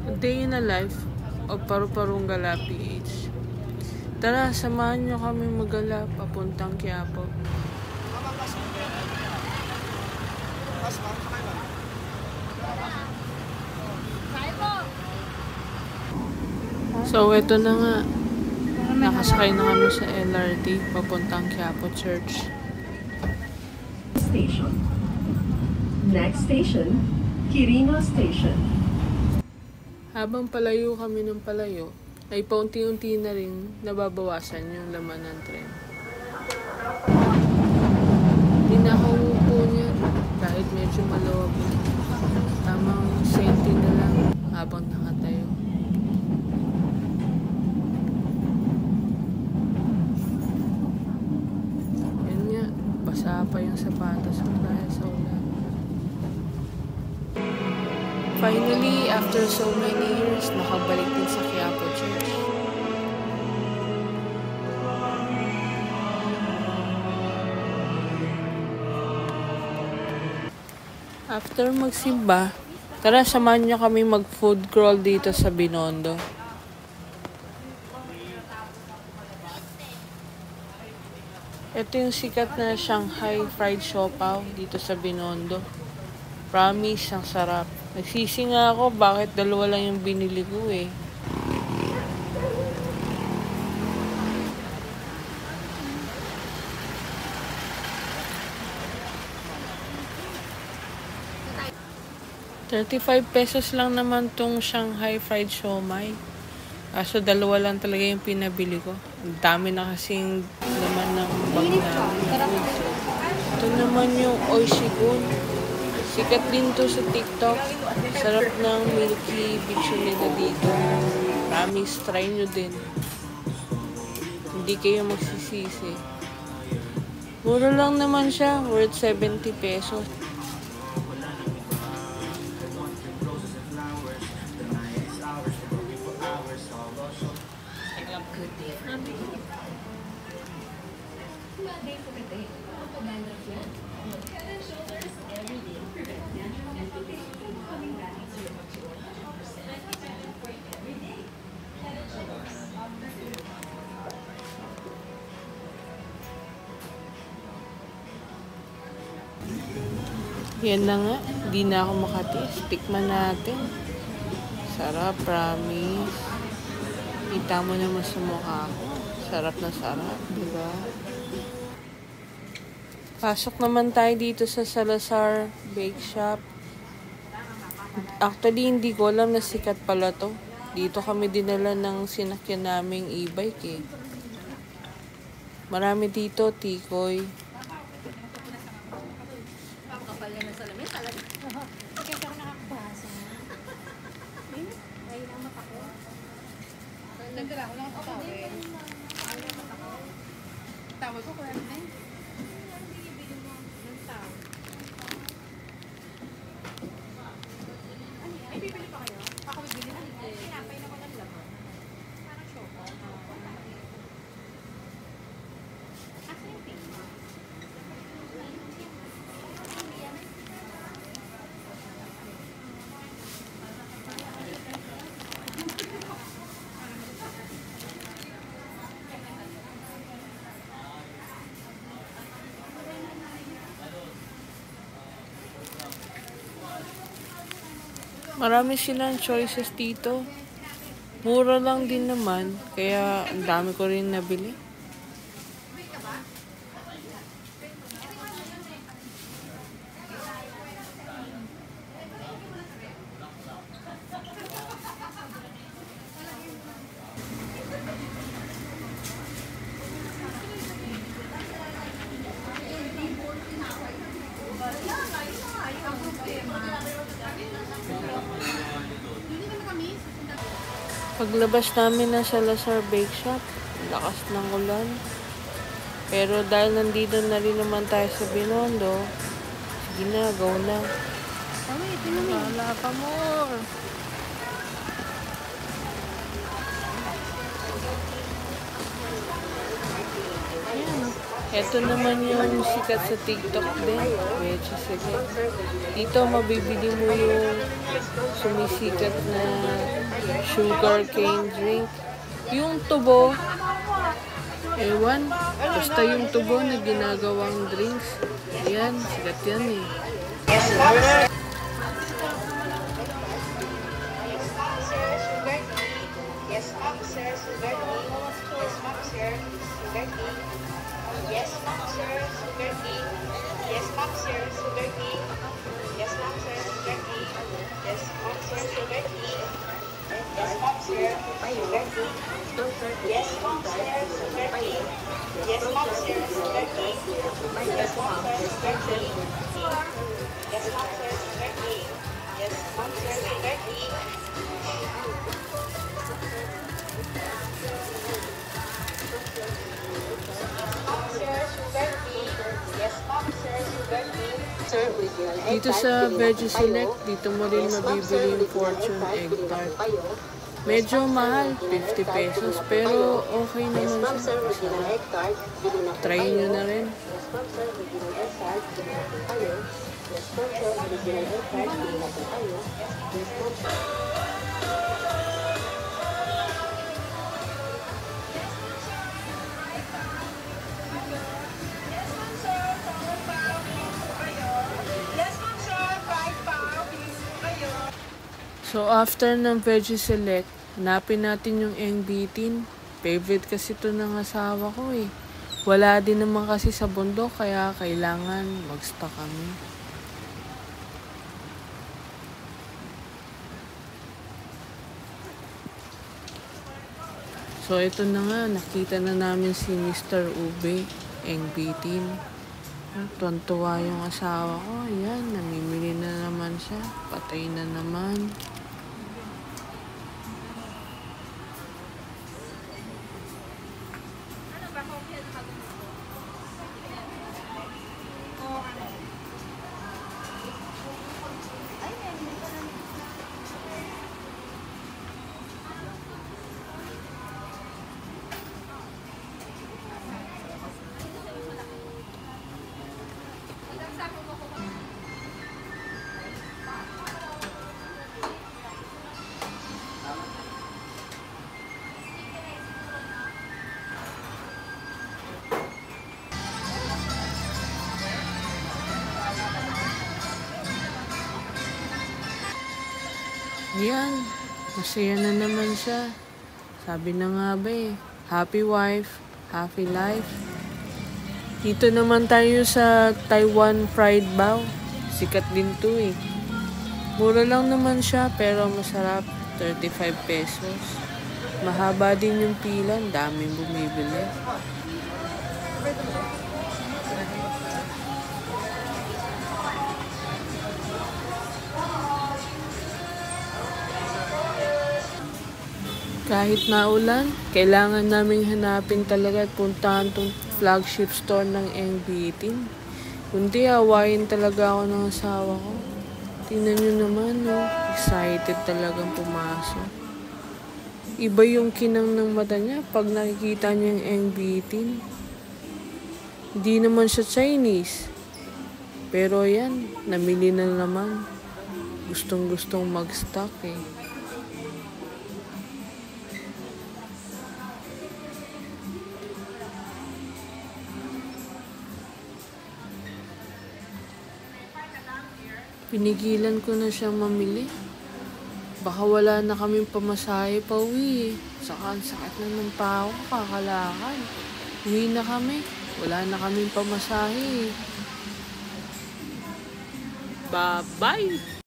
A Day in a Life of Paru-Parong Gala PH. Tara, samahan nyo kami magala papuntang Quiapo. So, ito na nga. Nakasakay na kami sa LRT papuntang Quiapo Church. Station. Next station, Quirino Station. Habang palayo kami ng palayo, ay paunti-unti na rin nababawasan yung laman ng tren. Hindi na ako uupo niyan kahit medyo maluwag na. Tamang senti na lang habang nakatayo. Yan nga, basa pa yung sapatos ko dahil sa ulan. Finally, after so many years, nakabalik din sa Quiapo Church. After magsimba, tara samahan niyo kami mag-food crawl dito sa Binondo. Ito yung sikat na Shanghai fried siopaw dito sa Binondo. Promise, ang sarap. Nagsisi nga ako bakit dalawa lang yung binili ko eh. ₱35 lang naman tong Shanghai fried siomai. Kaso dalawa lang talaga yung pinabili ko. Ang dami na kasing laman ng bag namin. Ito naman yung Oishi-gun. Sikat din to sa TikTok. Sarap ng milky bicho nila dito. Promise, try nyo din. Hindi kayo magsisisi. Mura lang naman siya. Worth ₱70. Yan na nga, di na ako makatiis. Tikman natin. Sarap, promise. Kita mo naman sa mukha ko. Sarap na sarap, diba? Pasok naman tayo dito sa Salazar Bake Shop. Actually, hindi ko alam na sikat pala to. Dito kami dinala ng sinakyan naming e-bike eh. Marami dito, tikoy. Kapal na sa lamin talaga. Kasi ako nakakabasa. Ay, ang mata ko. Nagdala ko lang ang tawel. Tawel ko, kuya rin. Ng tawel. Ay, bibili pa kayo? Ako bibili na. Pinapay na ko ng laman. Parang choco. Asa yung pink? Marami silang choices dito. Mura lang din naman, kaya ang dami ko rin nabili. Paglabas namin ng Salazar Bake Shop, lakas ng ulan. Pero dahil nandito na rin naman tayo sa Binondo, sige na, go na. Wala pa more. Ito naman yung sikat sa TikTok din. Medyo sige. Dito mabibili mo yung sumisikat na sugar cane drink. Yung tubo, ewan, basta yung tubo na ginagawang drinks. Ayan, sikat yan eh. Yes, ma'am, sir, sugar tea. Yes, ma'am, sir, sugar tea. Yes, ma'am, sir, sugar tea. Yes, ma'am, sir, sugar tea. Yes, ma'am, sir, sugar tea. Yes, ma'am, sir, sugar tea. Yes, ma'am, sir, sugar tea. Yes, ma'am, sir, sugar tea. Yes, ma'am, sir, sugar tea. Yes, ma'am, sir, sugar tea. Yes, ma'am, sir, sugar tea. Yes, ma'am, sir, sugar tea. Dito sa Veggie Select, dito mo rin mabibili yung Fortune Egg Tart. Medyo mahal, 50 pesos, pero okay naman siya. Try nyo na rin. So, after ng Veggie Select, hanapin natin yung Engbitin. Favorite kasi ito ng asawa ko eh. Wala din naman kasi sa bundok, kaya kailangan mag-stock kami. So, ito na nga. Nakita na namin si Mr. Ube, Engbitin. Tuwan-tuwa yung asawa ko. Ayan, namimili na naman siya. Patay na naman. Yan, masaya na naman siya. Sabi na nga ba eh, happy wife, happy life. Dito naman tayo sa Taiwan Fried Bao. Sikat din to eh. Mura lang naman siya pero masarap, 35 pesos. Mahaba din yung pila, daming bumibili. Kahit naulan, kailangan naming hanapin talaga at puntahan tong flagship store ng Engbitin. Kundi awayin talaga ako ng asawa ko. Tingnan nyo naman, no? Excited talagang pumasok. Iba yung kinang ng mata niya pag nakikita niya yung Engbitin. Hindi naman siya Chinese. Pero yan, namili na naman. Gustong-gustong mag-stock eh. Pinigilan ko na siyang mamili. Baka wala na kaming pamasahe pa uwi. Saka ang sakit na ng paa ko, kakalakad. Uwi na kami. Wala na kaming pamasahe. Bye-bye!